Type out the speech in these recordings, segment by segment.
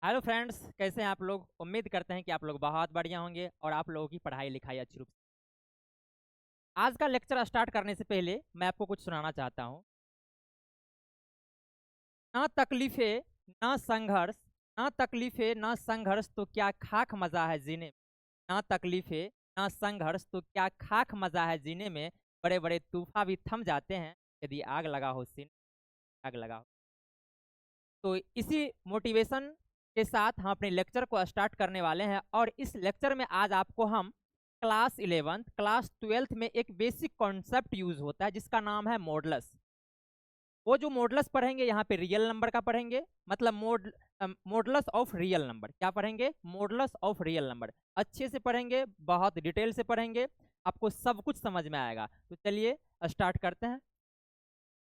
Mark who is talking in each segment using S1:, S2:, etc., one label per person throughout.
S1: Hello friends, कैसे हैं आप लोग। उम्मीद करते हैं कि आप लोग बहुत बढ़िया होंगे और आप लोगों की पढ़ाई लिखाई अच्छी रूप से। आज का लेक्चर स्टार्ट करने से पहले मैं आपको कुछ सुनाना चाहता हूँ। ना तकलीफें ना संघर्ष, ना तकलीफें ना संघर्ष तो क्या खाक मजा है जीने में। ना तकलीफें ना संघर्ष तो क्या खाक मजा है जीने में। बड़े बड़े तूफान भी थम जाते हैं यदि आग लगा हो सीने, आग लगा हो। तो इसी मोटिवेशन के साथ हम अपने लेक्चर को स्टार्ट करने वाले हैं और इस लेक्चर में आज आपको हम क्लास 11 क्लास 12 में एक बेसिक कॉन्सेप्ट यूज होता है जिसका नाम है मॉडुलस। वो जो मॉडुलस पढ़ेंगे यहाँ पे रियल नंबर का पढ़ेंगे, मतलब मॉडुलस ऑफ रियल नंबर। क्या पढ़ेंगे? Modulus of real number. अच्छे से पढ़ेंगे, बहुत डिटेल से पढ़ेंगे, आपको सब कुछ समझ में आएगा। तो चलिए स्टार्ट करते हैं।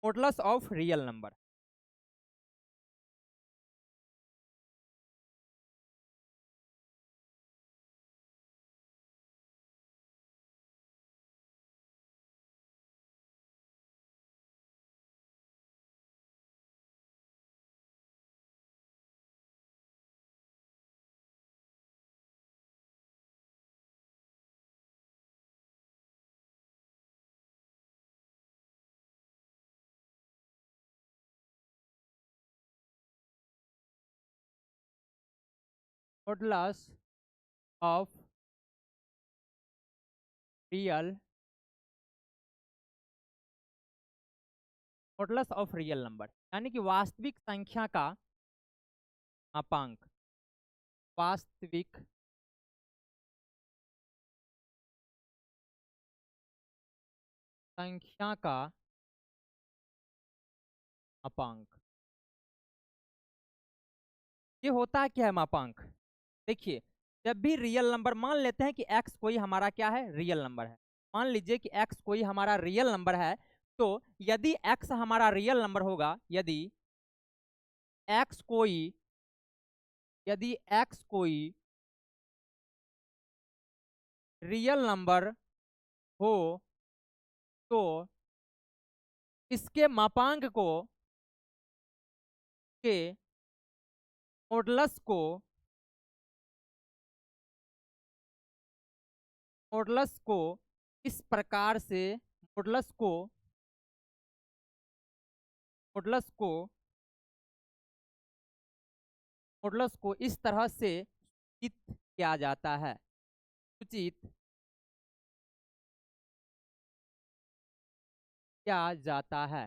S1: Modulus of real number. Modulus of real, modulus of real number यानी कि वास्तविक संख्या का मापांक। वास्तविक संख्या का मापांक। ये होता है क्या है मापांक? देखिए, जब भी रियल नंबर, मान लेते हैं कि x कोई हमारा क्या है, रियल नंबर है। मान लीजिए कि x कोई हमारा रियल नंबर है, तो यदि x हमारा रियल नंबर होगा, x कोई यदि x कोई रियल नंबर हो तो इसके मापांक को के मॉडुलस को मॉडुलस को इस प्रकार से मॉडुलस को मॉडुलस को मॉडुलस को इस तरह से सूचित किया जाता है। सूचित किया जाता है,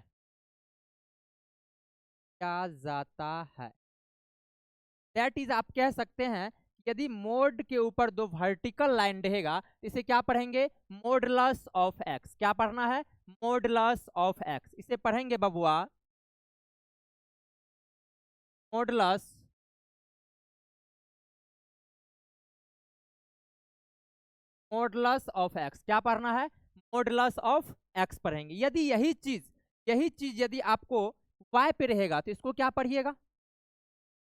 S1: किया जाता है। दैट इज, आप कह सकते हैं यदि मोड के ऊपर दो वर्टिकल लाइन रहेगा तो इसे क्या पढ़ेंगे? Modulus of x. क्या पढ़ना है? Modulus of x. इसे पढ़ेंगे बबुआ मॉडुलस मॉडुलस ऑफ एक्स। क्या पढ़ना है? मॉडुलस ऑफ एक्स पढ़ेंगे। यदि यही चीज यदि आपको y पे रहेगा तो इसको क्या पढ़िएगा?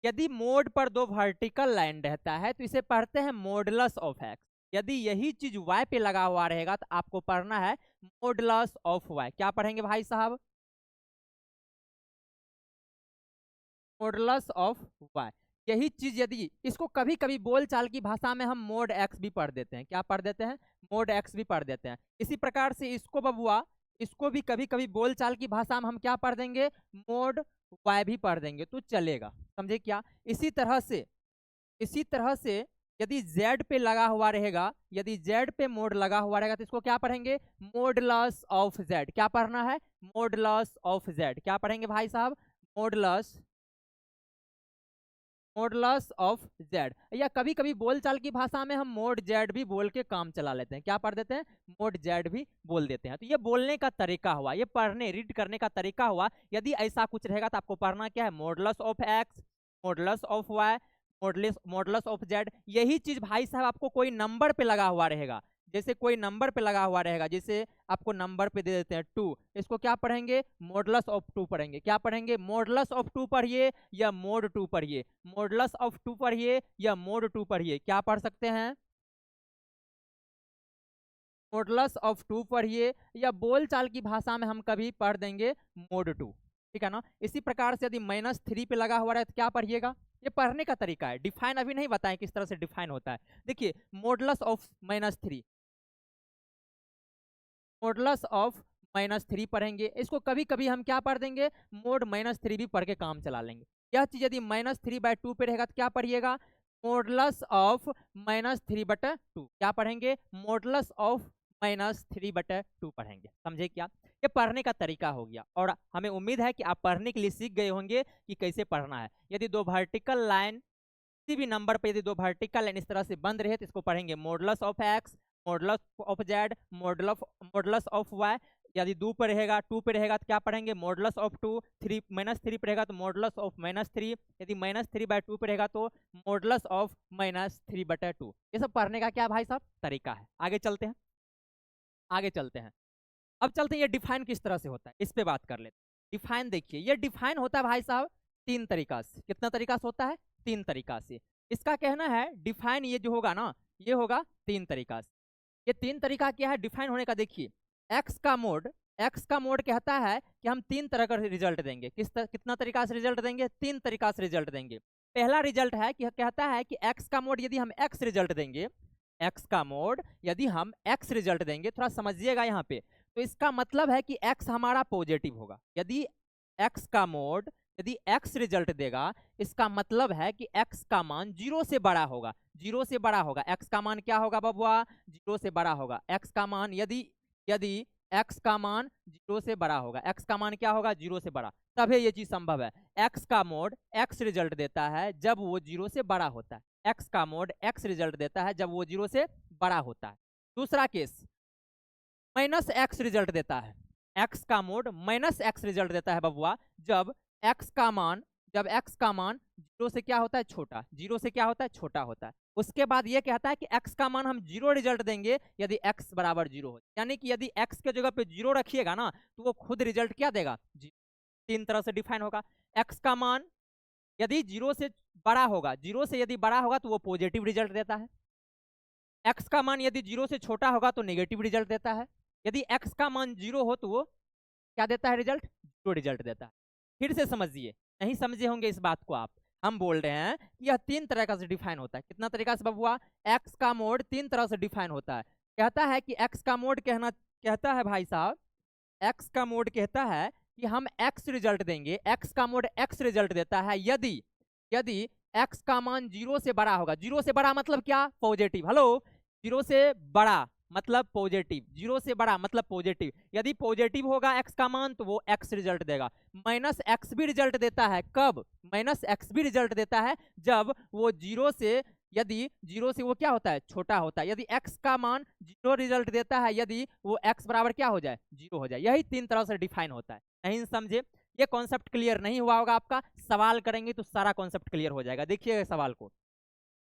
S1: यदि मोड पर दो वर्टिकल लाइन रहता है तो इसे पढ़ते हैं मॉडुलस ऑफ एक्स। यदि यही चीज y पे लगा हुआ रहेगा तो आपको पढ़ना है मॉडुलस ऑफ y। क्या पढ़ेंगे भाई साहब? Modulus of y। यही चीज यदि इसको कभी कभी बोलचाल की भाषा में हम मोड एक्स भी पढ़ देते हैं। क्या पढ़ देते हैं? मोड एक्स भी पढ़ देते हैं। इसी प्रकार से इसको बबुआ, इसको भी कभी कभी बोलचाल की भाषा में हम क्या पढ़ देंगे? मोड y भी पढ़ देंगे तो चलेगा। समझे क्या? इसी तरह से यदि z पे लगा हुआ रहेगा, यदि z पे मोड लगा हुआ रहेगा तो इसको क्या पढ़ेंगे? Modulus of z। क्या पढ़ना है? Modulus of z। क्या पढ़ेंगे भाई साहब? Modulus modulus of Z. या कभी कभी बोलचाल की भाषा में हम मोड जेड भी बोल के काम चला लेते हैं। क्या पढ़ देते हैं? मोड जेड भी बोल देते हैं। तो ये बोलने का तरीका हुआ, ये पढ़ने रीड करने का तरीका हुआ। यदि ऐसा कुछ रहेगा तो आपको पढ़ना क्या है? Modulus of X, modulus of Y, modulus of Z. यही चीज भाई साहब आपको कोई नंबर पे लगा हुआ रहेगा, जैसे कोई नंबर पे लगा हुआ रहेगा, जैसे आपको नंबर पे दे देते हैं 2, इसको क्या पढ़ेंगे? मॉडुलस ऑफ 2 पढ़ेंगे। क्या पढ़ेंगे? मॉडुलस ऑफ 2 पढ़िए या मोड 2 पढ़िए। मॉडुलस ऑफ 2 पढ़िए या मोड 2 पढ़िए। क्या पढ़ सकते हैं? मॉडुलस ऑफ 2 पढ़िए या बोलचाल की भाषा में हम कभी पढ़ देंगे मोड 2। ठीक है ना? इसी प्रकार से यदि -3 पे लगा हुआ है तो क्या पढ़िएगा? ये पढ़ने का तरीका है, डिफाइन अभी नहीं बताएं किस तरह से डिफाइन होता है। देखिए मॉडुलस ऑफ -3, मॉडुलस ऑफ -3 पढ़ेंगे, इसको कभी कभी हम क्या पढ़ देंगे, मोड -3 भी पढ़ के काम चला लेंगे। यह चीज यदि -3/2 पे रहेगा तो क्या पढ़िएगा, मॉडुलस ऑफ -3/2, क्या पढ़ेंगे, मॉडुलस ऑफ -3/2 पढ़ेंगे। समझे क्या, ये पढ़ने का तरीका हो गया। और हमें उम्मीद है कि आप पढ़ने के लिए सीख गए होंगे कि कैसे पढ़ना है। यदि दो वर्टिकल लाइन, किसी भी नंबर पे यदि दो वर्टिकल लाइन इस तरह से बंद रहे तो इसको पढ़ेंगे modulus of X, modulus of Z, modulus of Y. यदि 2 पे रहेगा, 2 पे रहेगा तो क्या पढ़ेंगे, मॉडुलस ऑफ 2, -3 पे रहेगा तो मॉडुलस ऑफ -3, यदि -3/2 पे रहेगा तो मॉडुलस ऑफ -3/2। ये सब पढ़ने का क्या भाई साहब तरीका है। आगे चलते हैं, आगे चलते हैं। अब चलते हैं ये डिफाइन किस तरह से होता है, इस पे बात कर लेते हैं। डिफाइन देखिए, ये डिफाइन होता है भाई साहब 3 तरीका से। कितना तरीका से होता है, 3 तरीका से। इसका कहना है डिफाइन ये जो होगा ना, ये होगा 3 तरीका से। ये 3 तरीका क्या है डिफाइन होने का, देखिए एक्स का मोड कहता है कि हम 3 तरह का रिजल्ट देंगे। कितना तरीका से रिजल्ट देंगे, 3 तरीका से रिजल्ट देंगे। पहला रिजल्ट है कि कहता है कि एक्स का मोड यदि हम एक्स रिजल्ट देंगे, एक्स का मोड यदि हम एक्स रिजल्ट देंगे, थोड़ा समझिएगा यहाँ पे, तो इसका मतलब है कि x हमारा पॉजिटिव होगा। यदि x का मोड यदि x रिजल्ट देगा, इसका मतलब है कि x का मान 0 से बड़ा होगा, 0 से बड़ा होगा। x का मान क्या होगा बबुआ, 0 से बड़ा होगा। x का मान यदि x का मान 0 से बड़ा होगा, x का मान क्या होगा, 0 से बड़ा, तभी ये चीज संभव है। x का मोड x रिजल्ट देता है जब वो 0 से बड़ा होता है। x का मोड x रिजल्ट देता है जब वो 0 से बड़ा होता है। दूसरा केस -x रिजल्ट देता है। x का मोड -x रिजल्ट देता है बबुआ जब x का मान 0 से क्या होता है, छोटा, 0 से क्या होता है, छोटा होता है। उसके बाद ये कहता है कि x का मान हम 0 रिजल्ट देंगे यदि x बराबर 0 हो, यानी कि यदि x के जगह पे 0 रखिएगा ना तो वो खुद रिजल्ट क्या देगा, 3 तरह से डिफाइन होगा। x का मान यदि 0 से बड़ा होगा, 0 से यदि बड़ा होगा तो वो पॉजिटिव रिजल्ट देता है। x का मान यदि 0 से छोटा होगा तो नेगेटिव रिजल्ट देता है। यदि x का मान 0 हो तो वो क्या देता है, रिजल्ट 0 रिजल्ट देता है। फिर से समझिए, नहीं समझे होंगे इस बात को आप। हम बोल रहे हैं कि यह 3 तरह का से डिफाइन होता है। कितना तरीका से बबुआ, x का मोड 3 तरह से डिफाइन होता है। कहता है कि x का मोड कहता है भाई साहब, x का मोड कहता है कि हम x रिजल्ट देंगे। x का मोड x रिजल्ट देता है यदि x का मान 0 से बड़ा होगा। 0 से बड़ा मतलब क्या, पॉजिटिव। हेलो, 0 से बड़ा मतलब पॉजिटिव, 0 से बड़ा मतलब पॉजिटिव। यदि पॉजिटिव होगा x का मान तो वो x रिजल्ट देगा। -x भी रिजल्ट देता है, कब, -x भी रिजल्ट देता है जब वो 0 से, यदि 0 से वो क्या होता है, छोटा होता है। यदि x का मान 0 रिजल्ट देता है यदि वो x बराबर क्या हो जाए, 0 हो जाए। यही 3 तरह से डिफाइन होता है। नहीं समझे, ये कॉन्सेप्ट क्लियर नहीं हुआ होगा आपका, सवाल करेंगे तो सारा कॉन्सेप्ट क्लियर हो जाएगा। देखिए सवाल को,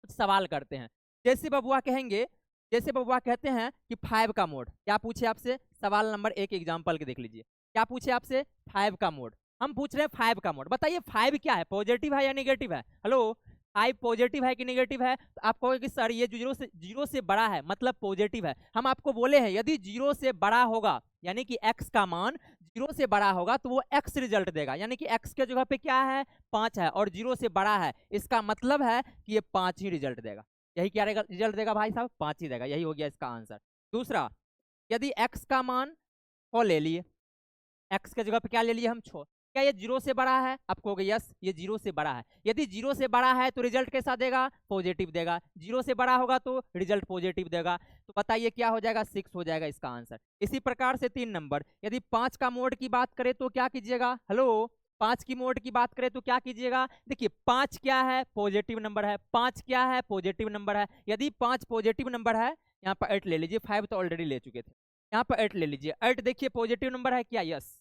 S1: सवाल करते हैं। जैसे बबुआ कहेंगे, जैसे बबुआ कहते हैं कि 5 का मोड, क्या पूछे आपसे, सवाल नंबर 1 एग्जाम्पल के देख लीजिए। क्या पूछे आपसे, 5 का मोड। हम पूछ रहे हैं 5 का मोड, बताइए 5 क्या है, पॉजिटिव है या नेगेटिव है। हेलो, 5 पॉजिटिव है कि नेगेटिव है। तो आप कहोगे कि सर ये 0 से बड़ा है मतलब पॉजिटिव है। हम आपको बोले हैं यदि 0 से बड़ा होगा, यानी कि x का मान 0 से बड़ा होगा तो वो x रिजल्ट देगा, यानी कि x के जगह पे क्या है, 5 है, और 0 से बड़ा है, इसका मतलब है कि ये 5 ही रिजल्ट देगा। यही क्या रिजल्ट देगा भाई साहब, 5 ही देगा। यही हो गया इसका आंसर। दूसरा, यदि x का मान 6 ले लिए, x के जगह पे क्या ले लिए हम, 6, क्या ये 0 से बड़ा है, आप कहोगे यस ये 0 से बड़ा है। यदि 0 से बड़ा है तो रिजल्ट कैसा देगा, पॉजिटिव देगा। 0 से बड़ा होगा तो रिजल्ट पॉजिटिव देगा। तो बताइए क्या हो जाएगा, 6 हो जाएगा इसका आंसर। इसी प्रकार से 3 नंबर, यदि 5 का मोड की बात करें तो क्या कीजिएगा, हेलो, 5 की मोड की बात करें तो क्या कीजिएगा। देखिए 5 क्या है, पॉजिटिव नंबर है। 5 क्या है, पॉजिटिव नंबर है। यदि 5 पॉजिटिव नंबर है, यहाँ पर 8 ले लीजिए, 5 तो ऑलरेडी ले चुके थे, यहाँ पर 8 ले लीजिए। 8 देखिए पॉजिटिव नंबर है क्या, यस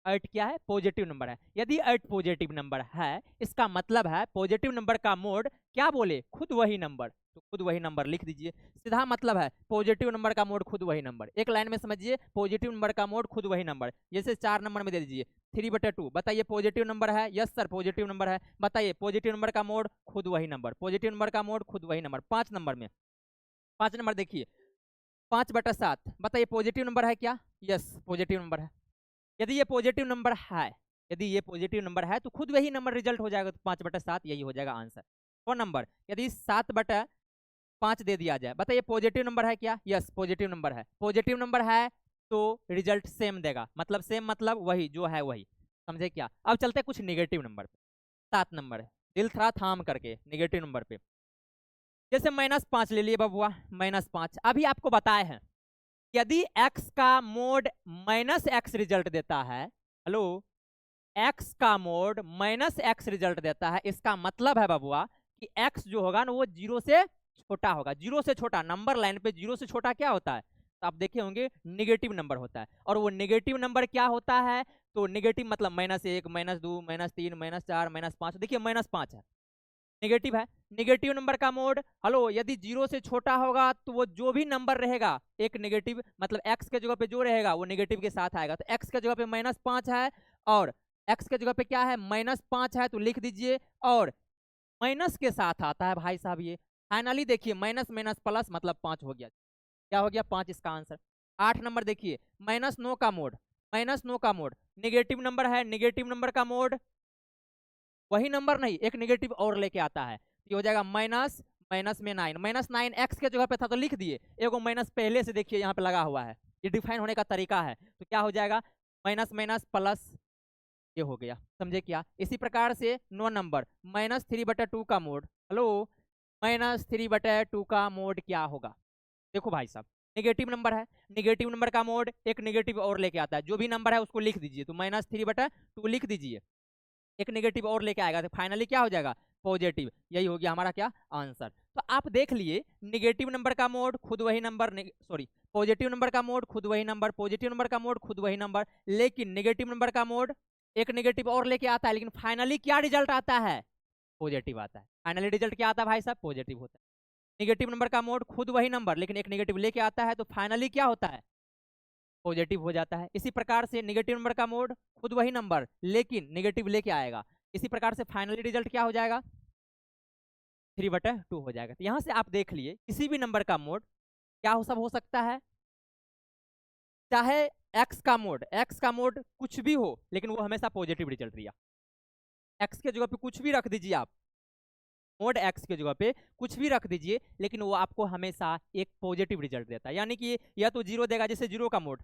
S1: 8 क्या है, पॉजिटिव नंबर है। यदि 8 पॉजिटिव नंबर है, इसका मतलब है पॉजिटिव नंबर का मोड क्या बोले, खुद वही नंबर, तो खुद वही नंबर लिख दीजिए। सीधा मतलब है पॉजिटिव नंबर का मोड खुद वही नंबर। एक लाइन में समझिए, पॉजिटिव नंबर का मोड खुद वही नंबर। जैसे 4 नंबर में दे दीजिए 3/2, बताइए पॉजिटिव नंबर है, यस सर पॉजिटिव नंबर है। बताइए पॉजिटिव नंबर का मोड खुद वही नंबर, पॉजिटिव नंबर का मोड खुद वही नंबर। 5 नंबर में, 5 नंबर देखिए 5/7, बताइए पॉजिटिव नंबर है क्या, यस पॉजिटिव नंबर है। यदि ये पॉजिटिव नंबर है यदि ये पॉजिटिव नंबर है तो खुद वही नंबर रिजल्ट हो जाएगा, तो 5/7 यही हो जाएगा आंसर। और नंबर यदि 7/5 दे दिया जाए, बताइए पॉजिटिव नंबर है क्या? यस पॉजिटिव नंबर है। पॉजिटिव नंबर है तो रिजल्ट सेम देगा, मतलब सेम मतलब वही जो है वही, समझे क्या? अब चलते हैं कुछ निगेटिव नंबर पे। 7 नंबर है, दिल थोड़ा थाम करके निगेटिव नंबर पे, जैसे -5 ले लिए बबुआ, -5। अभी आपको बताए हैं यदि x का मोड -x रिजल्ट देता है, हेलो, x का मोड -x रिजल्ट देता है, इसका मतलब है बबुआ कि x जो होगा ना वो 0 से छोटा होगा। 0 से छोटा नंबर लाइन पे 0 से छोटा क्या होता है? तो आप देखे होंगे निगेटिव नंबर होता है। और वो निगेटिव नंबर क्या होता है? तो निगेटिव मतलब -1, -2, -3, -4, -5। देखिए -5 है, निगेटिव है। निगेटिव नंबर का मोड, हेलो, यदि 0 से छोटा होगा तो वो जो भी नंबर रहेगा एक निगेटिव, मतलब x के जगह पे जो रहेगा वो निगेटिव के साथ आएगा। तो x के जगह पे -5 है और x के जगह पे क्या है? -5 है, तो लिख दीजिए। और माइनस के साथ आता है भाई साहब ये। फाइनली देखिए माइनस माइनस प्लस मतलब 5 हो गया। क्या हो गया? 5 इसका आंसर। 8 नंबर देखिए, -9 का मोड, -9 का मोड निगेटिव नंबर है। निगेटिव नंबर का मोड वही नंबर नहीं, एक निगेटिव और लेके आता है, ये हो जाएगा माइनस माइनस में 9। -9 एक्स के जगह पे था तो लिख दिए, एगो माइनस पहले से देखिए यहाँ पे लगा हुआ है, ये डिफाइन होने का तरीका है। तो क्या हो जाएगा? माइनस माइनस प्लस, ये हो गया, समझे क्या? इसी प्रकार से 9 नंबर, -3/2 का मोड, हेलो, -3/2 का मोड क्या होगा? देखो भाई साहब, निगेटिव नंबर है, निगेटिव नंबर का मोड एक निगेटिव और लेके आता है, जो भी नंबर है उसको लिख दीजिए। तो -3/2 लिख दीजिए, एक नेगेटिव और लेके आएगा, तो फाइनली क्या हो जाएगा? पॉजिटिव। यही हो गया हमारा क्या? आंसर। तो आप देख लिए निगेटिव नंबर का मोड खुद वही नंबर, सॉरी, पॉजिटिव नंबर का मोड खुद वही नंबर, पॉजिटिव नंबर का मोड खुद वही नंबर, लेकिन निगेटिव नंबर का मोड एक नेगेटिव और लेके आता है, लेकिन फाइनली क्या रिजल्ट आता है? पॉजिटिव आता है। फाइनली रिजल्ट क्या आता है भाई साहब? पॉजिटिव होता है। निगेटिव नंबर का मोड खुद वही नंबर, लेकिन एक नेगेटिव लेके आता है, तो फाइनली क्या होता है? पॉजिटिव हो जाता है। इसी प्रकार से निगेटिव नंबर का मोड खुद वही नंबर, लेकिन नेगेटिव लेके आएगा, इसी प्रकार से फाइनली रिजल्ट क्या हो जाएगा? 3/2 हो जाएगा। तो यहाँ से आप देख लिए किसी भी नंबर का मोड क्या हो, सब हो सकता है, चाहे एक्स का मोड कुछ भी हो, लेकिन वो हमेशा पॉजिटिव रिजल्ट दिया। एक्स के जगह पे कुछ भी रख दीजिए आप, मोड एक्स के जगह पे कुछ भी रख दीजिए, लेकिन वो आपको हमेशा एक पॉजिटिव रिजल्ट देता है। यानी कि या तो 0 देगा, जैसे 0 का मोड,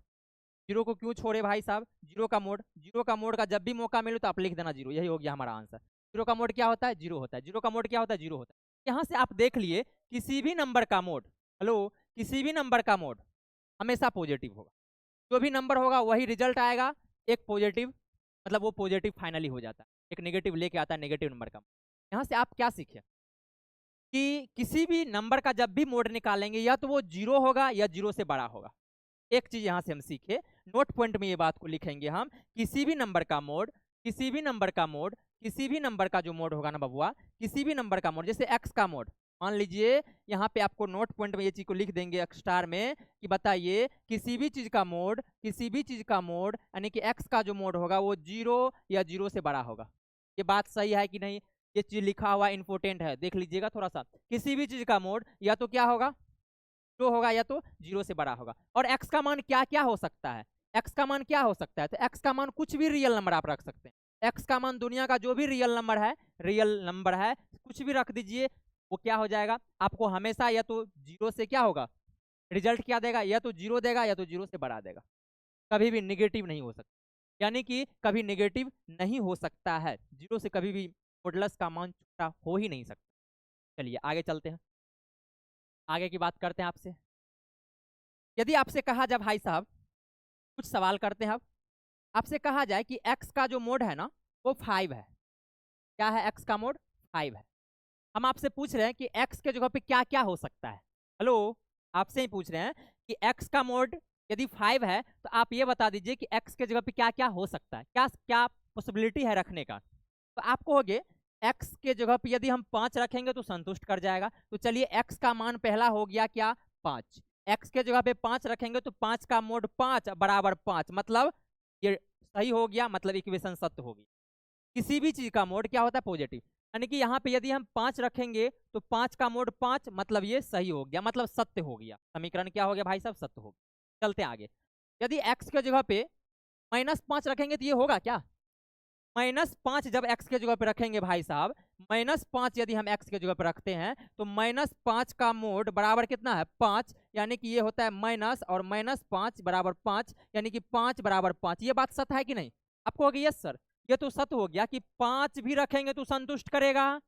S1: 0 को क्यों छोड़े भाई साहब? 0 का मोड, 0 का मोड का जब भी मौका मिले तो आप लिख देना 0, यही हो गया हमारा आंसर। 0 का मोड क्या होता है? 0 होता है। 0 का मोड क्या होता है? 0 होता है। यहाँ से आप देख लिए किसी भी नंबर का मोड, हेलो, किसी भी नंबर का मोड हमेशा पॉजिटिव होगा। जो भी नंबर होगा वही रिजल्ट आएगा, एक पॉजिटिव, मतलब वो पॉजिटिव फाइनली हो जाता है, एक नेगेटिव लेके आता है नेगेटिव नंबर का। यहाँ से आप क्या सीखे कि किसी भी नंबर का जब भी मोड निकालेंगे या तो वो 0 होगा या 0 से बड़ा होगा। एक चीज यहां से हम सीखे, नोट पॉइंट में ये बात को लिखेंगे हम, किसी भी नंबर का मोड, किसी भी नंबर का मोड, किसी भी नंबर का जो मोड होगा ना बबुआ, किसी भी नंबर का मोड, जैसे एक्स का मोड मान लीजिए, यहाँ पे आपको नोट पॉइंट में ये चीज को लिख देंगे स्टार में कि बताइए किसी भी चीज का मोड, किसी भी चीज का मोड यानी कि एक्स का जो मोड होगा वो 0 या 0 से बड़ा होगा। ये बात सही है कि नहीं? ये चीज लिखा हुआ इंपोर्टेंट है, देख लीजिएगा थोड़ा सा। किसी भी चीज का मोड या तो क्या होगा? 0 होगा या तो 0 से बड़ा होगा। और x का मान क्या क्या हो सकता है? x का मान क्या हो सकता है? तो x का मान कुछ भी रियल नंबर आप रख सकते हैं। x का मान दुनिया का जो भी रियल नंबर है कुछ भी रख दीजिए, वो क्या हो जाएगा? आपको हमेशा या तो 0 से क्या होगा? रिजल्ट क्या देगा? या तो 0 देगा या तो 0 से बढ़ा देगा, कभी भी निगेटिव नहीं हो सकता। यानी कि कभी निगेटिव नहीं हो सकता है, 0 से कभी भी मॉडुलस का मान छोटा हो ही नहीं सकता। चलिए आगे चलते हैं, आगे की बात करते हैं आपसे। यदि आपसे कहा जाए भाई साहब, कुछ सवाल करते हैं अब, आपसे कहा जाए कि x का जो मोड है ना वो 5 है। क्या है? x का मोड 5 है। हम आपसे पूछ रहे हैं कि x के जगह पे क्या क्या हो सकता है। हेलो, आपसे ही पूछ रहे हैं कि x का मोड यदि 5 है तो आप ये बता दीजिए कि x के जगह पे क्या क्या हो सकता है, क्या क्या पॉसिबिलिटी है रखने का। तो आप कहोगे x के जगह पे यदि हम 5 रखेंगे तो संतुष्ट कर जाएगा। तो चलिए x का मान पहला हो गया क्या? 5। x के जगह पे 5 रखेंगे तो 5 का मोड 5 बराबर 5, मतलब ये सही हो गया, मतलब इक्वेशन सत्य होगी। किसी भी चीज का मोड क्या होता है? पॉजिटिव। यानी कि यहाँ पे यदि हम 5 रखेंगे तो 5 का मोड 5, मतलब ये सही हो गया, मतलब सत्य हो गया। समीकरण क्या हो गया भाई साहब? सत्य हो गया। चलते हैं आगे। यदि x के जगह पे -5 रखेंगे तो ये होगा क्या? -5 जब x के जगह पे रखेंगे भाई साहब, -5 यदि हम x के जगह पे रखते हैं तो -5 का मोड बराबर कितना है 5, यानी कि ये होता है माइनस और -5 बराबर 5, यानी कि 5 बराबर 5। ये बात सत्य है कि नहीं? आपको हो गया यस सर, ये तो सत्य हो गया कि 5 भी रखेंगे तो संतुष्ट करेगा।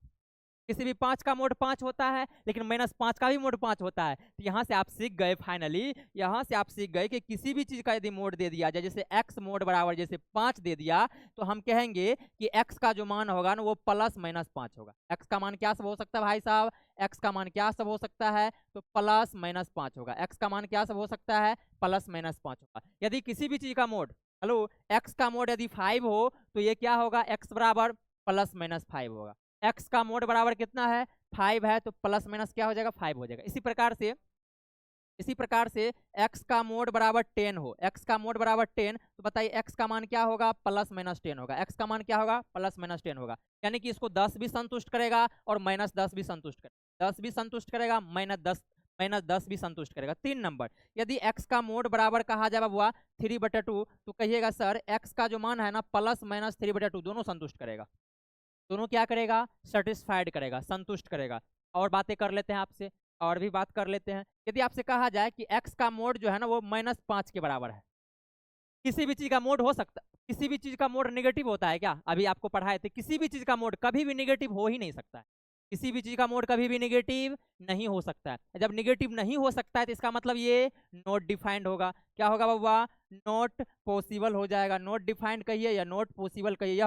S1: किसी भी 5 का मोड 5 होता है, लेकिन -5 का भी मोड 5 होता है। तो यहाँ से आप सीख गए फाइनली, यहाँ से आप सीख गए कि किसी भी चीज का यदि मोड दे दिया जाए, जैसे x मोड बराबर जैसे 5 दे दिया, तो हम कहेंगे कि x का जो मान होगा ना वो +-5 होगा। x का मान क्या सब हो सकता है भाई साहब? x का मान क्या सब हो सकता है? तो +-5 होगा। x का मान क्या सब हो सकता है? +-5 होगा। यदि किसी भी चीज का मोड, हेलो, x का मोड यदि 5 हो तो ये क्या होगा? x बराबर +-5 होगा। x का मोड बराबर कितना है? 5 है, तो प्लस माइनस क्या हो जाएगा? 5 हो जाएगा। इसी प्रकार से x का मोड बराबर 10 हो, x का मोड बराबर 10, तो बताइए x का मान क्या होगा? +-10 होगा। x का मान क्या होगा? +-10 होगा। यानी कि इसको 10 भी संतुष्ट करेगा और -10 भी संतुष्ट करेगा, 10 भी संतुष्ट करेगा, -10 भी संतुष्ट करेगा। 3 नंबर, यदि x का मोड बराबर कहा जाए हुआ 3/2, तो कहिएगा सर x का जो मान है ना +-3/2 दोनों संतुष्ट करेगा। दोनों क्या करेगा? सेटिस्फाइड करेगा, संतुष्ट करेगा। और बातें कर लेते हैं आपसे, और भी बात कर लेते हैं। यदि आपसे कहा जाए कि x का मोड जो है ना वो -5 के बराबर है, किसी भी चीज का मोड हो सकता, किसी भी चीज का मोड नेगेटिव होता है क्या? अभी आपको पढ़ाए थे, किसी भी चीज का मोड कभी भी नेगेटिव हो ही नहीं सकता है। किसी भी चीज का मोड कभी भी नेगेटिव नहीं हो सकता है। जब नेगेटिव नहीं हो सकता है तो इसका मतलब ये नॉट डिफाइंड होगा। क्या होगा बाबा? नॉट पॉसिबल हो जाएगा। नॉट डिफाइंड कहिए या नॉट पॉसिबल कहिए,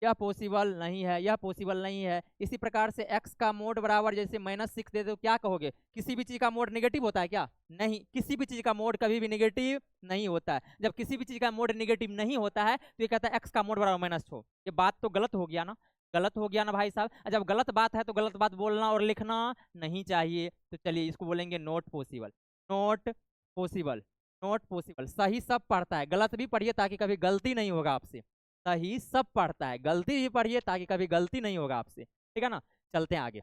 S1: यह पॉसिबल नहीं है, यह पॉसिबल नहीं है। इसी प्रकार से x का मोड बराबर जैसे -6 दे दो, क्या कहोगे? किसी भी चीज का मोड नेगेटिव होता है क्या? नहीं, किसी भी चीज का मोड कभी भी नेगेटिव नहीं होता है। जब किसी भी चीज का मोड नेगेटिव नहीं होता है तो ये कहता है x का मोड बराबर -6। ये बात तो गलत हो गया ना, गलत हो गया ना भाई साहब। जब गलत बात है तो गलत बात बोलना और लिखना नहीं चाहिए। तो चलिए इसको बोलेंगे not possible, not possible, not possible. सही सब पढ़ता है, गलत भी पढ़िए ताकि कभी गलती नहीं होगा आपसे। सही सब पढ़ता है, गलती भी पढ़िए ताकि कभी गलती नहीं होगा आपसे, ठीक है ना। चलते हैं आगे।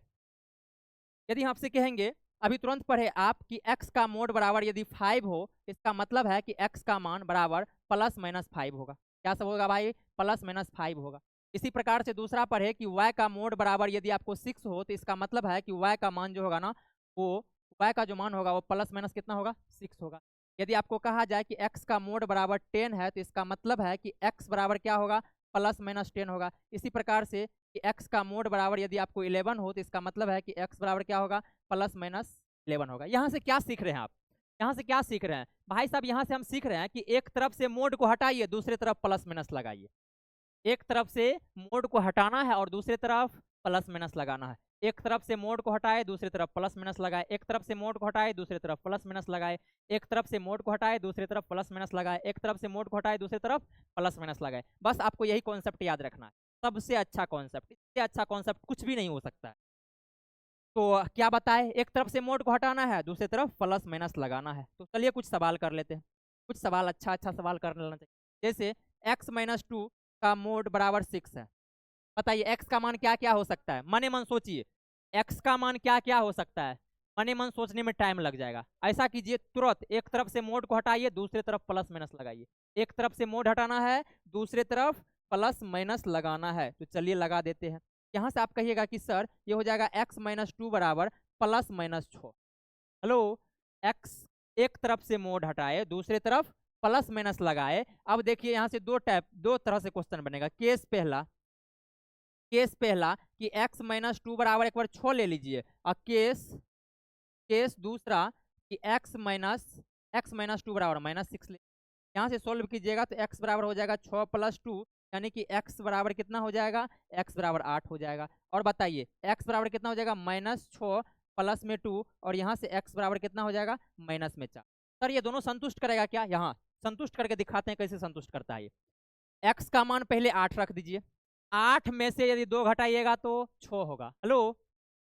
S1: यदि आपसे कहेंगे, अभी तुरंत पढ़े आप कि x का मोड बराबर यदि 5 हो, इसका मतलब है कि x का मान बराबर +-5 होगा। क्या सब होगा भाई? +-5 होगा। इसी प्रकार से दूसरा पढ़े कि y का मोड बराबर यदि आपको 6 हो, तो इसका मतलब है कि y का मान जो होगा ना वो y का जो मान होगा वो +- कितना होगा? 6 होगा। यदि आपको कहा जाए कि x का मोड बराबर 10 है, तो इसका मतलब है कि x बराबर क्या होगा? +-10 होगा। इसी प्रकार से कि x का मोड बराबर यदि आपको 11 हो, तो इसका मतलब है कि x बराबर क्या होगा? +-11 होगा। यहाँ से क्या सीख रहे हैं आप? यहाँ से क्या सीख रहे हैं भाई साहब? यहाँ से हम सीख रहे हैं कि एक तरफ से मोड को हटाइए, दूसरी तरफ +- लगाइए। एक तरफ से मोड को हटाना है और दूसरी तरफ +- लगाना है। एक तरफ से मोड को हटाए, दूसरी तरफ +- लगाए, एक तरफ से मोड को हटाए, दूसरी तरफ +- लगाए, एक तरफ से मोड को हटाए, दूसरी तरफ +- लगाए, एक तरफ से मोड को हटाए, दूसरी तरफ +- लगाए। बस आपको यही कॉन्सेप्ट याद रखना है, सबसे अच्छा कॉन्सेप्ट। इससे अच्छा कॉन्सेप्ट कुछ भी नहीं हो सकता है। तो क्या बताए? एक तरफ से मोड को हटाना है, दूसरी तरफ +- लगाना है। तो चलिए कुछ सवाल कर लेते हैं, कुछ सवाल अच्छा अच्छा सवाल कर लेना चाहिए। जैसे x-2 का मोड बराबर 6 है, बताइए x का मान क्या क्या हो सकता है? मने मन सोचिए, x का मान क्या क्या हो सकता है? मने मन सोचने में टाइम लग जाएगा। ऐसा कीजिए, तुरंत एक तरफ से मोड को हटाइए, दूसरी तरफ +- लगाइए। एक तरफ से मोड हटाना है, दूसरी तरफ +- लगाना है। तो चलिए लगा देते हैं। यहाँ से आप कहिएगा कि सर ये हो जाएगा x-2 बराबर +-6। हेलो, x एक तरफ से मोड हटाए, दूसरी तरफ +- लगाए। अब देखिए यहाँ से दो तरह से क्वेश्चन बनेगा। केस पहला कि x-2 बराबर एक बार 6 ले लीजिए, और केस केस दूसरा कि x-2 बराबर -6 ले। यहाँ से सोल्व कीजिएगा तो x बराबर हो जाएगा 6 + 2, यानी कि x बराबर कितना हो जाएगा? x बराबर 8 हो जाएगा। और बताइए x बराबर कितना हो जाएगा? -6 प्लस में 2, और यहाँ से x बराबर कितना हो जाएगा? -4। सर ये दोनों संतुष्ट करेगा क्या? यहाँ संतुष्ट करके दिखाते हैं कैसे संतुष्ट करता है ये। x का मान पहले 8 रख दीजिए, 8 में से यदि 2 घटाइएगा तो 6 होगा। हेलो,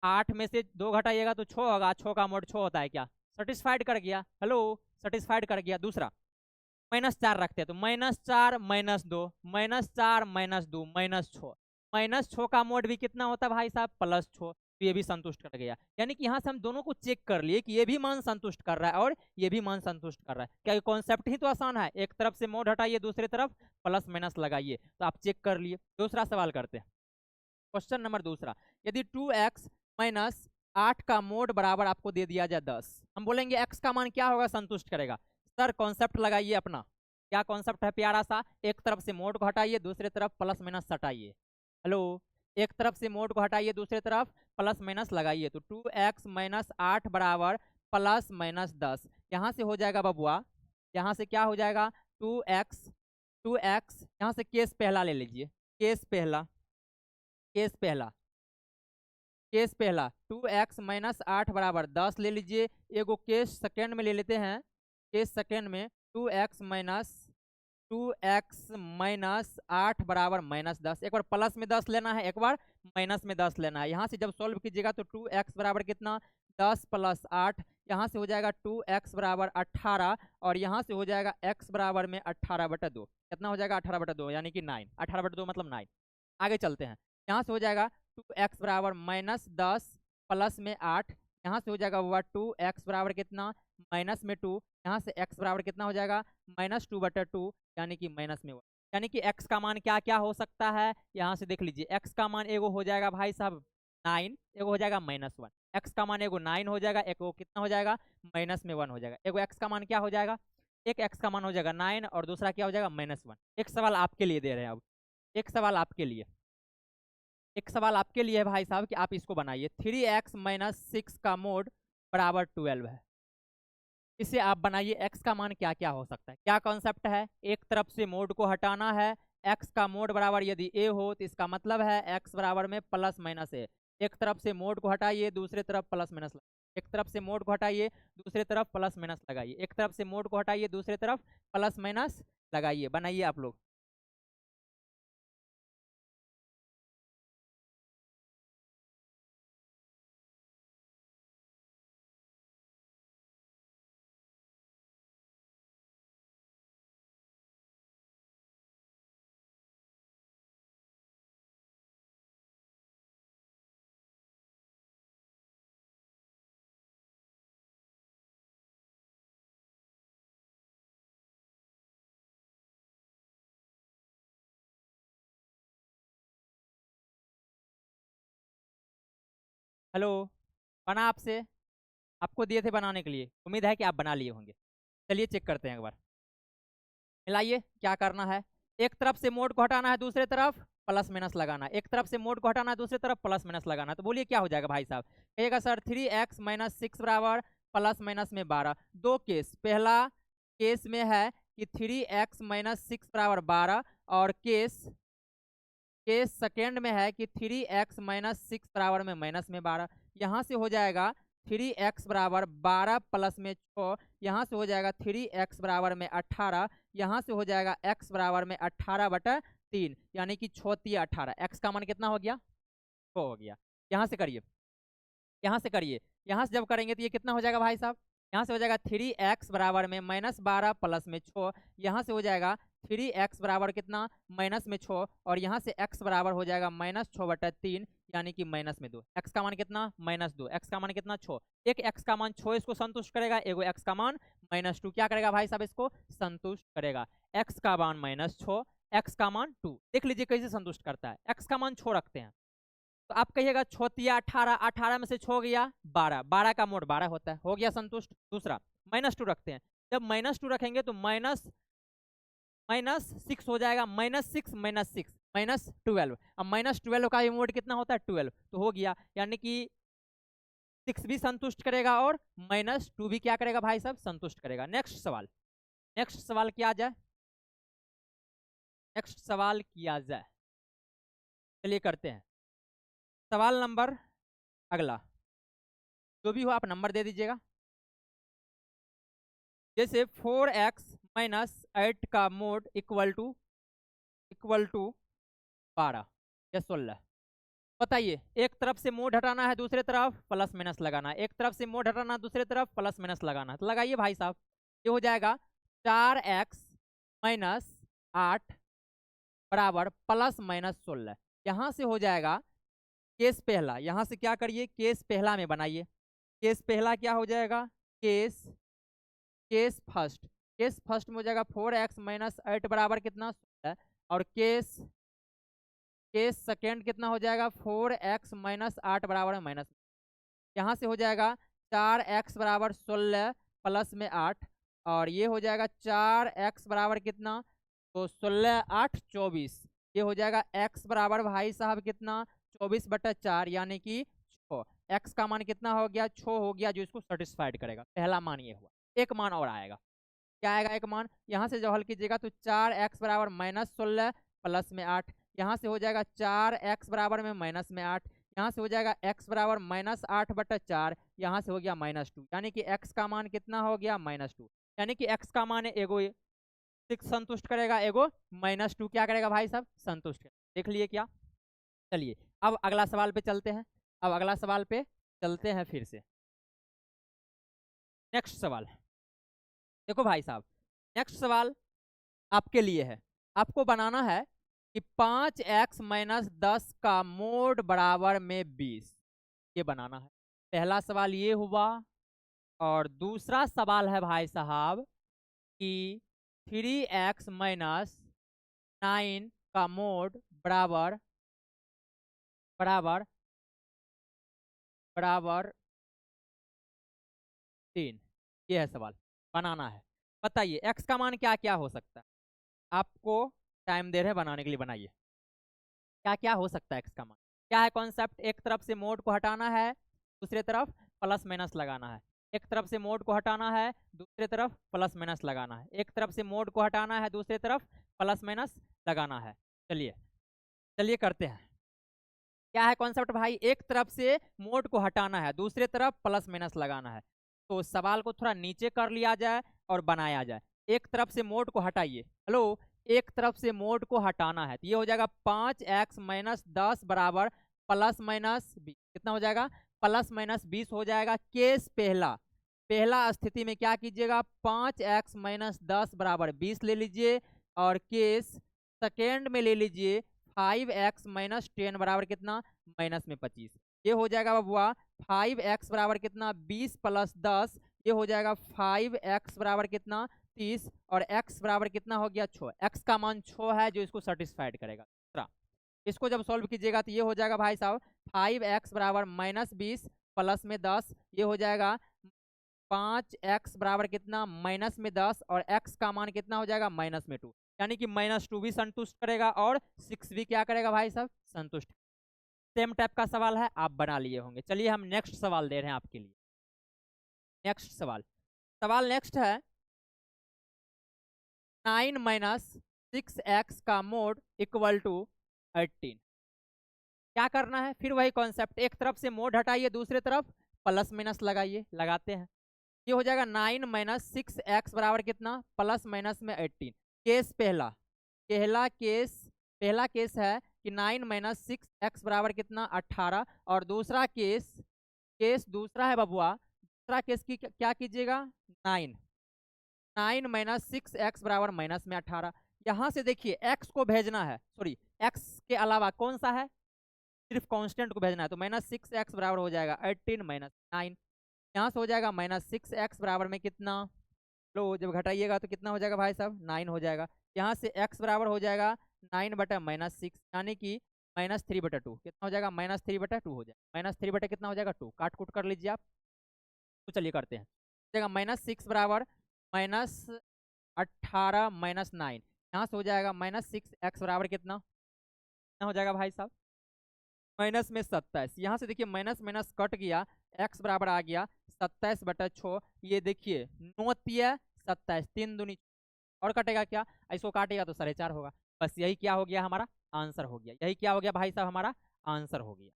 S1: 8 में से 2 घटाइएगा तो 6 होगा। 6 का मोड 6 होता है क्या? सेटिस्फाइड कर गया। हेलो, सेटिस्फाइड कर गया। दूसरा -4 रखते हैं, तो -4 -2 -4 -2 -6, -6 का मोड भी कितना होता है भाई साहब? +6। तो ये भी संतुष्ट कर गया। यानी कि यहाँ से हम दोनों को चेक कर लिए कि ये भी मान संतुष्ट कर रहा है और ये भी मान संतुष्ट कर रहा है। क्या कॉन्सेप्ट ही तो आसान है, एक तरफ से मोड हटाइए, दूसरी तरफ प्लस माइनस लगाइए, तो आप चेक कर लिए। दूसरा सवाल करते हैं, क्वेश्चन नंबर दूसरा। यदि 2x माइनस 8 का मोड बराबर आपको दे दिया जाए 10, हम बोलेंगे x का मान क्या होगा, संतुष्ट करेगा। सर कॉन्सेप्ट लगाइए अपना, क्या कॉन्सेप्ट है प्यारा सा, एक तरफ से मोड को हटाइए, दूसरी तरफ प्लस माइनस हटाइए। हेलो, एक तरफ से मोड को हटाइए, दूसरी तरफ प्लस माइनस लगाइए, तो 2x माइनस 8 बराबर प्लस माइनस 10। यहाँ से हो जाएगा बबुआ, यहाँ से क्या हो जाएगा, 2x यहाँ से केस पहला ले लीजिए, केस पहला, केस पहला, केस पहला 2x माइनस 8 बराबर 10 ले लीजिए। एगो केस सेकेंड में ले लेते हैं, केस सेकेंड में 2x माइनस 8 बराबर माइनस 10। एक बार प्लस में 10 लेना है, एक बार माइनस में 10 लेना है। यहाँ से जब सॉल्व कीजिएगा तो 2x बराबर कितना, 10 प्लस 8, यहाँ से हो जाएगा 2x बराबर 18, और यहाँ से हो जाएगा x बराबर में 18/2। कितना हो जाएगा, 18/2 यानी कि 9, 18/2 मतलब 9। आगे चलते हैं, यहाँ से हो जाएगा 2x बराबर माइनस 10 प्लस में 8, यहाँ से हो जाएगा वह 2x बराबर कितना, माइनस में 2, यहाँ से x बराबर कितना हो जाएगा, -2/2 यानी कि माइनस में 1। यानी कि x का मान क्या क्या हो सकता है, यहाँ से देख लीजिए। x का मान एगो हो जाएगा भाई साहब 9, एगो हो जाएगा -1। x का मान एगो 9 हो जाएगा, एगो कितना हो जाएगा, -1 हो जाएगा। एगो x का मान क्या हो जाएगा, एक x का मान हो जाएगा 9 और दूसरा क्या हो जाएगा, -1। एक सवाल आपके लिए दे रहे हैं, अब एक सवाल आपके लिए, एक सवाल आपके लिए है भाई साहब कि आप इसको बनाइए। 3x माइनस 6 का मोड बराबर 12 है, इसे आप बनाइए। x का मान क्या क्या हो सकता है, क्या कॉन्सेप्ट है, एक तरफ से मोड को हटाना है। x का मोड बराबर यदि a हो तो इसका मतलब है x बराबर में प्लस माइनस a। एक तरफ से मोड को हटाइए, दूसरे तरफ प्लस माइनस, एक तरफ से मोड को हटाइए, दूसरे तरफ प्लस माइनस लगाइए, एक तरफ से मोड को हटाइए, दूसरे तरफ प्लस माइनस लगाइए। बनाइए आप लोग। हेलो, बना आपसे, आपको दिए थे बनाने के लिए, उम्मीद है कि आप बना लिए होंगे। चलिए चेक करते हैं एक बार, मिलाइए क्या करना है। एक तरफ से मोड को हटाना है, दूसरे तरफ प्लस माइनस लगाना है, एक तरफ से मोड को हटाना है, दूसरी तरफ प्लस माइनस लगाना है। तो बोलिए क्या हो जाएगा भाई साहब, कहिएगा सर 3x माइनस 6 बराबर प्लस माइनस में 12। दो केस, पहला केस में है कि 3x माइनस 6 बराबर 12, और केस केस सेकेंड में है कि 3x माइनस 6 बराबर में माइनस में 12। यहाँ से हो जाएगा 3x बराबर 12 प्लस में 6, यहाँ से हो जाएगा 3x बराबर में 18, यहाँ से हो जाएगा x बराबर में 18/3 यानी कि 6×3=18। x का मान कितना हो गया, 6 हो गया। यहाँ से करिए, यहाँ से करिए, यहाँ से जब करेंगे तो ये कितना हो जाएगा भाई साहब, यहाँ से हो जाएगा 3x बराबर में -12 प्लस में 6, यहाँ से हो जाएगा 3x बराबर कितना, माइनस में 6, और यहाँ से x बराबर हो जाएगा -6/3 यानी कि माइनस में 2। x का मान कितना, -2, x का मान कितना, 6। एक x का मान 6 इसको संतुष्ट करेगा, एगो x का मान -2 क्या करेगा भाई साहब, इसको संतुष्ट करेगा। x का मान -6, x का मान 2, देख लीजिए कैसे संतुष्ट करता है। x का मान 6 रखते हैं, तो आप कहिएगा 6×3=18, 18 में से 6 गया 12, 12 का मोड 12 होता है, हो गया संतुष्ट। दूसरा -2 रखते हैं, जब -2 रखेंगे तो -6 हो जाएगा, -6 -12, अब -12 का मोड कितना होता है, 12, तो हो गया। यानी कि 6 भी संतुष्ट करेगा और -2 भी क्या करेगा भाई साहब, संतुष्ट करेगा। नेक्स्ट सवाल, नेक्स्ट सवाल किया जाए, नेक्स्ट सवाल किया जाए, चलिए करते हैं। सवाल नंबर अगला, जो भी हो आप नंबर दे दीजिएगा। जैसे 4x माइनस 8 का मोड इक्वल टू 12 या 16। बताइए, एक तरफ से मोड हटाना है, दूसरे तरफ प्लस माइनस लगाना है, एक तरफ से मोड हटाना है, दूसरे तरफ प्लस माइनस लगाना है। तो लगाइए भाई साहब, ये हो जाएगा 4x माइनस 8 बराबर प्लस माइनस 16। यहाँ से हो जाएगा केस पहला, यहाँ से क्या करिए, केस पहला में बनाइए। केस पहला क्या हो जाएगा, case case first, case first में हो जाएगा 4x माइनस 8 बराबर कितना 16, और केस केस सेकेंड कितना हो जाएगा 4x माइनस 8 बराबर माइनस, यहाँ से हो जाएगा 4x बराबर 16 प्लस में 8, और ये हो जाएगा 4x बराबर कितना, तो 16 8 24, ये हो जाएगा x बराबर भाई साहब कितना 24/4 यानी कि 6। x का मान कितना हो गया 6 हो गया, जो इसको सेटिस्फाइड करेगा। पहला मान ये हुआ। एक मान और आएगा, क्या आएगा एक मान, यहाँ से जब हल कीजिएगा तो 4x बराबर -16 प्लस में 8, यहाँ से हो जाएगा 4x बराबर में माइनस में 8, यहाँ से हो जाएगा x बराबर -8/4, यहाँ से हो गया -2, यानी कि x का मान कितना हो गया -2, यानी कि x का मान एगो 6 संतुष्ट करेगा, एगो -2 क्या करेगा भाई साहब, संतुष्ट करेगा। देख लिए क्या। चलिए अब अगला सवाल पे चलते हैं, अब अगला सवाल पे चलते हैं फिर से। नेक्स्ट सवाल देखो भाई साहब, नेक्स्ट सवाल आपके लिए है। आपको बनाना है कि 5x माइनस 10 का मोड बराबर में 20, ये बनाना है। पहला सवाल ये हुआ, और दूसरा सवाल है भाई साहब कि 3x माइनस 9 का मोड बराबर बराबर बराबर 3, ये है सवाल, बनाना है। बताइए x का मान क्या क्या हो सकता है, आपको टाइम दे रहे हैं बनाने के लिए, बनाइए क्या क्या हो सकता है x का मान। क्या है कॉन्सेप्ट, एक तरफ से मोड को हटाना है, दूसरे तरफ प्लस माइनस लगाना है। एक तरफ से मोड को हटाना है, दूसरे तरफ प्लस माइनस लगाना है। एक तरफ से मोड को हटाना है, दूसरे तरफ प्लस माइनस लगाना है। चलिए चलिए करते हैं। क्या है कॉन्सेप्ट भाई, एक तरफ से मोड को हटाना है, दूसरे तरफ प्लस माइनस लगाना है। तो सवाल को थोड़ा नीचे कर लिया जाए और बनाया जाए। एक तरफ से मोड को हटाइए, हेलो, एक तरफ से मोड को हटाना है, तो ये हो जाएगा 5x माइनस 10 बराबर प्लस माइनस 20, कितना हो जाएगा, प्लस माइनस 20 हो जाएगा। केस पहला, पहला स्थिति में क्या कीजिएगा, 5x माइनस 10 बराबर 20 ले लीजिए, और केस सेकेंड में ले लीजिए 5x माइनस 10 बराबर कितना, -25, ये हो जाएगा बबुआ 5x बराबर कितना 20 प्लस 10, ये हो जाएगा 5x बराबर कितना 30, और x बराबर कितना हो गया 6, x का मान 6 है जो इसको सेटिस्फाइड करेगा। दूसरा, इसको जब सॉल्व कीजिएगा तो ये हो जाएगा भाई साहब 5x बराबर -20 प्लस में 10, ये हो जाएगा 5x बराबर कितना -10, और x का मान कितना हो जाएगा -2, यानी कि -2 भी संतुष्ट करेगा और 6 भी क्या करेगा भाई साहब, संतुष्ट। सेम टाइप का सवाल है, आप बना लिए होंगे। चलिए हम नेक्स्ट सवाल दे रहे हैं आपके लिए। नेक्स्ट सवाल, सवाल नेक्स्ट है 9 माइनस 6x का मोड इक्वल टू 18। क्या करना है, फिर वही कॉन्सेप्ट, एक तरफ से मोड हटाइए, दूसरे तरफ प्लस माइनस लगाइए, लगाते हैं। ये हो जाएगा 9 माइनस 6x बराबर कितना, प्लस माइनस में 18। केस पहला, पहला केस है कि 9 माइनस 6x बराबर कितना 18, और दूसरा केस दूसरा है बबुआ, दूसरा केस की क्या कीजिएगा 9 माइनस 6x बराबर माइनस में 18। यहाँ से देखिए x को भेजना है, सॉरी x के अलावा कौन सा है, सिर्फ कांस्टेंट को भेजना है, तो -6x बराबर हो जाएगा 18 माइनस 9, यहाँ से हो जाएगा -6x बराबर में कितना, लो जब घटाइएगा तो कितना हो जाएगा भाई साहब 9 हो जाएगा। यहाँ से x बराबर हो जाएगा 9/-6, यानी कि -3/2, कितना हो जाएगा -3/2 हो जाएगा, -3 कितना हो जाएगा 2, काट कूट कर लीजिए आप। तो चलिए करते हैं, हो जाएगा -6 बराबर -18 माइनस 9, यहाँ से हो जाएगा -6x बराबर कितना, कितना हो जाएगा भाई साहब, माइनस में 27, यहाँ से देखिए माइनस माइनस कट गया, x बराबर आ गया 27/6, ये देखिए 9 तिया 27, 3 दूनी, और कटेगा क्या, इसको काटेगा तो 4.5 होगा। बस यही क्या हो गया, हमारा आंसर हो गया, यही क्या हो गया भाई साहब, हमारा आंसर हो गया।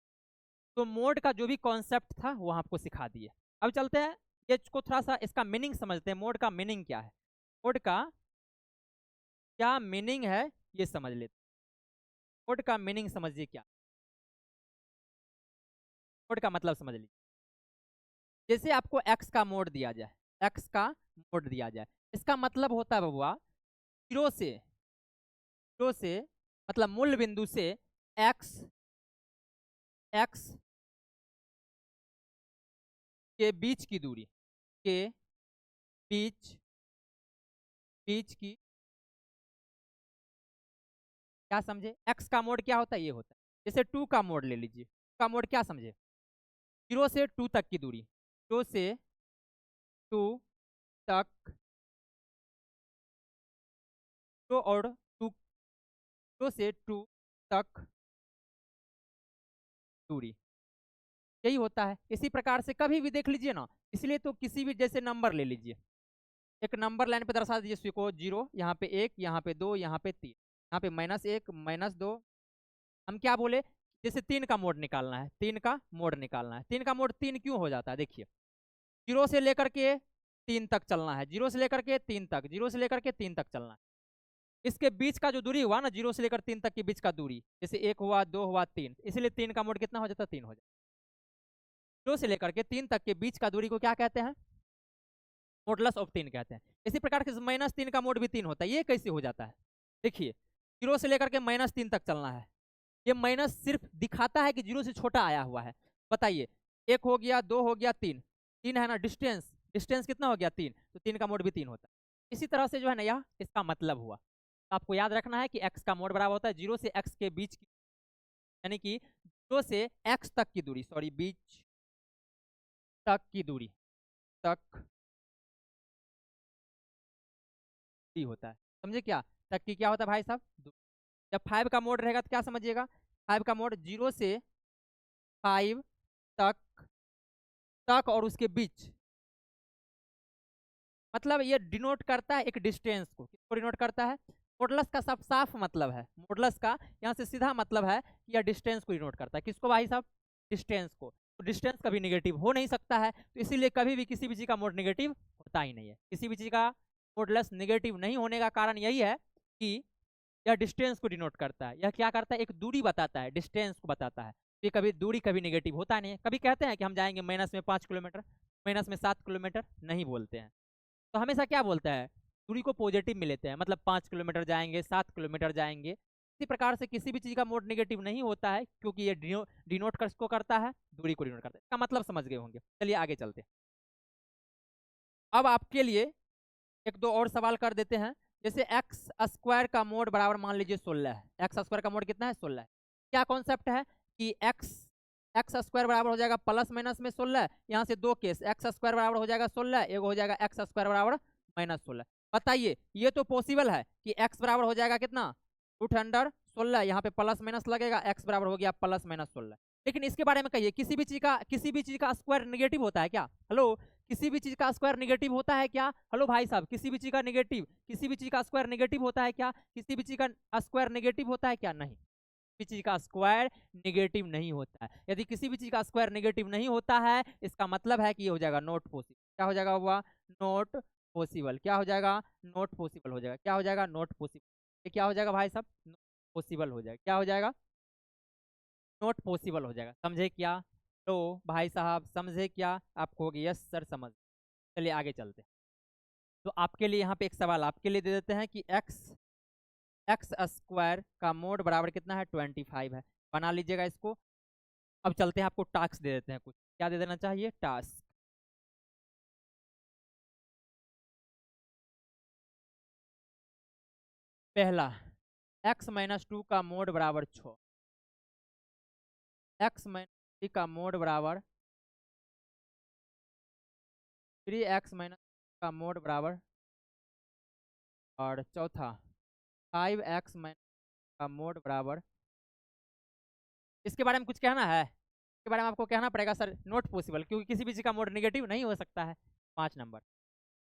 S1: तो मोड का जो भी कॉन्सेप्ट था वो आपको सिखा दिए। अब चलते हैं ये को थोड़ा सा इसका मीनिंग समझते हैं, मोड का मीनिंग क्या है, मोड का क्या मीनिंग है ये समझ लेते हैं। मोड का मीनिंग समझिए, क्या मोड का मतलब समझ लीजिए। जैसे आपको x का मोड दिया जाए, x का मोड दिया जाए, इसका मतलब होता है बबुआ जीरो से मतलब मूल बिंदु से x एक्स के बीच की दूरी, के बीच बीच की, क्या समझे? एक्स का मोड क्या होता है? ये होता है। जैसे 2 का मोड ले लीजिए, 2 का मोड क्या समझे? 0 से 2 तक की दूरी, 0 से 2 तक, 0 और 2, 0 से 2 तक दूरी, यही होता है। इसी प्रकार से कभी भी देख लीजिए ना, इसलिए तो किसी भी जैसे नंबर ले लीजिए, एक नंबर लाइन पे दर्शा दीजिए, इसको 0, यहाँ पे 1, यहाँ पे 2, यहाँ पे 3, यहाँ पे -1 -2। हम क्या बोले? जैसे 3 का मोड निकालना है, 3 का मोड निकालना है। 3 का मोड 3 क्यों हो जाता है? देखिए, 0 से लेकर के 3 तक चलना है, 0 से लेकर के 3 तक, 0 से लेकर के 3 तक चलना है। इसके बीच का जो दूरी हुआ ना, 0 से लेकर 3 तक के बीच का दूरी, जैसे 1 हुआ, 2 हुआ, 3, इसलिए 3 का मोड कितना हो जाता है? 3 हो जाता है। 0 से लेकर के 3 तक के बीच का दूरी को क्या कहते हैं? मोडलस ऑफ 3 कहते हैं। इसी प्रकार के -3 का मोड भी 3 होता है। ये कैसे हो जाता है? देखिए, 0 से लेकर के -3 तक चलना है, ये माइनस सिर्फ दिखाता है कि 0 से छोटा आया हुआ है। बताइए, 1 हो गया, 2 हो गया, 3, 3 है ना डिस्टेंस, डिस्टेंस कितना हो गया? 3, तो 3 का मोड भी 3 होता है। इसी तरह से जो है ना, यह इसका मतलब हुआ। तो आपको याद रखना है कि x का मोड बराबर होता है 0 से x के बीच की, यानी कि 0 से x तक की दूरी, सॉरी बीच तक की दूरी, तक ही होता है। समझे क्या? तक की क्या होता है भाई साहब? जब 5 का मोड रहेगा तो क्या समझिएगा? 5 का मोड 0 से 5 तक, तक और उसके बीच, मतलब ये डिनोट करता है एक डिस्टेंस को। किसको डिनोट करता है? मॉडुलस का सब साफ मतलब है, मॉडुलस का यहाँ से सीधा मतलब है कि यह डिस्टेंस को डिनोट करता है। किसको भाई साहब? डिस्टेंस को। तो डिस्टेंस कभी नेगेटिव हो नहीं सकता है, तो इसीलिए कभी भी किसी भी चीज का मोड नेगेटिव होता ही नहीं है। किसी भी चीज का मॉडुलस नेगेटिव नहीं होने का कारण यही है कि यह डिस्टेंस को डिनोट करता है। यह क्या करता है? एक दूरी बताता है, डिस्टेंस को बताता है। ये कभी दूरी कभी नेगेटिव होता नहीं है। कभी कहते हैं कि हम जाएंगे माइनस में 5 किलोमीटर, माइनस में 7 किलोमीटर, नहीं बोलते हैं। तो हमेशा क्या बोलता है? दूरी को पॉजिटिव में लेते हैं, मतलब 5 किलोमीटर जाएंगे, 7 किलोमीटर जाएंगे। इसी प्रकार से किसी भी चीज का मोड नेगेटिव नहीं होता है, क्योंकि ये डिनोट किसको करता है? दूरी को डिनोट करता है। इसका मतलब समझ गए होंगे। चलिए आगे चलते हैं। अब आपके लिए एक दो और सवाल कर देते हैं। जैसे एक्स स्क्वायर का मोड बराबर मान लीजिए 16 है। एक्स स्क्वायर का मोड कितना है? 16 है। क्या कॉन्सेप्ट है कि एक्स एक्स स्क्वायर बराबर हो जाएगा प्लस माइनस में 16। यहाँ से दो केस, एक्स स्क्वायर बराबर हो जाएगा 16, एक हो जाएगा एक्स स्क्वायर बराबर -16। बताइए, ये तो पॉसिबल है कि एक्स बराबर हो जाएगा कितना? √16। यहाँ पे प्लस माइनस लगेगा, एक्स बराबर हो गया +-16। लेकिन इसके बारे में कहिए, किसी भी चीज का स्क्वायर नेगेटिव होता है क्या? हेलो, किसी भी चीज का स्क्वायर नेगेटिव होता है क्या? हेलो भाई साहब, किसी भी चीज का नेगेटिव, किसी भी चीज का स्क्वायर नेगेटिव होता है क्या? किसी भी चीज का स्क्वायर नेगेटिव होता है क्या? नहीं, किसी चीज का स्क्वायर नेगेटिव नहीं होता है। यदि किसी भी चीज का स्क्वायर नेगेटिव नहीं होता है, इसका मतलब है कि ये हो जाएगा नॉट पॉसिबल। क्या हो जाएगा? हुआ नॉट पॉसिबल। क्या हो जाएगा? नॉट पॉसिबल हो जाएगा। क्या हो जाएगा? Not possible. ये क्या हो जाएगा भाई साहब? पॉसिबल हो जाएगा। क्या हो जाएगा? नॉट पॉसिबल हो जाएगा। समझे क्या? तो भाई साहब समझे क्या? आपको हो गया? यस सर समझ। चलिए आगे चलते हैं। तो आपके लिए यहाँ पे एक सवाल आपके लिए दे देते हैं कि एक्स स्क्वायर का मोड बराबर कितना है? 25 है। बना लीजिएगा इसको। अब चलते हैं, आपको टास्क दे देते हैं। कुछ क्या दे देना चाहिए? टास्क। पहला, x-2 का मोड बराबर 6, x-3 का मोड बराबर 3x- का मोड बराबर, और चौथा 5x- का मोड बराबर। इसके बारे में कुछ कहना है? इसके बारे में आपको कहना पड़ेगा सर नॉट पॉसिबल, क्योंकि किसी भी चीज का मोड नेगेटिव नहीं हो सकता है। 5 नंबर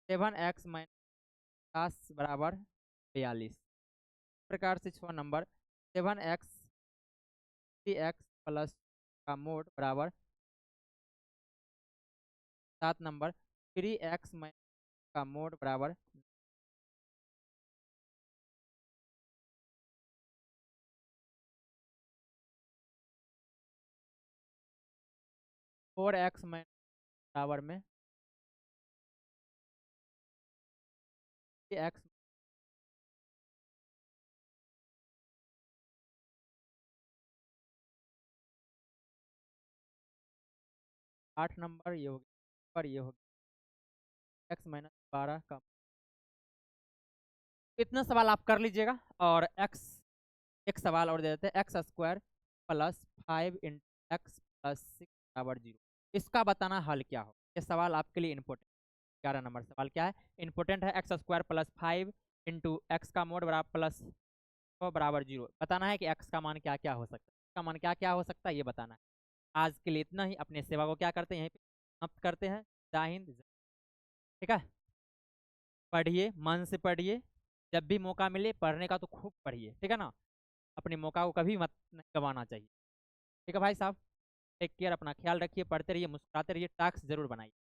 S1: 7x- बराबर 42। प्रकार से 6 नंबर 7x- का मोड बराबर 7 नंबर 3x- का मोड बराबर 4x- बराबर में x 8 नंबर ये हो गया, पर ये हो गया x माइनस 12 का। इतना सवाल आप कर लीजिएगा। और x एक सवाल और दे देते हैं, x square plus 5 into x plus 6 बराबर 0। इसका बताना हल क्या हो। ये सवाल आपके लिए इंपॉर्टेंट। 11 नंबर सवाल क्या है, इंपॉर्टेंट है। X square plus 5 into x का मोड बराबर प्लस बराबर 0। बताना है कि एक्स का मान क्या क्या हो सकता है, इसका मान क्या क्या हो सकता है, ये बताना है। आज के लिए इतना ही। अपने सेवा को क्या करते हैं, यहीं पे समाप्त करते हैं। जय हिंद। ठीक है, पढ़िए, मन से पढ़िए। जब भी मौका मिले पढ़ने का तो खूब पढ़िए, ठीक है ना। अपने मौका को कभी मत नहीं गंवाना चाहिए। ठीक है भाई साहब, टेक केयर, अपना ख्याल रखिए, पढ़ते रहिए, मुस्कुराते रहिए, टास्क जरूर बनाइए।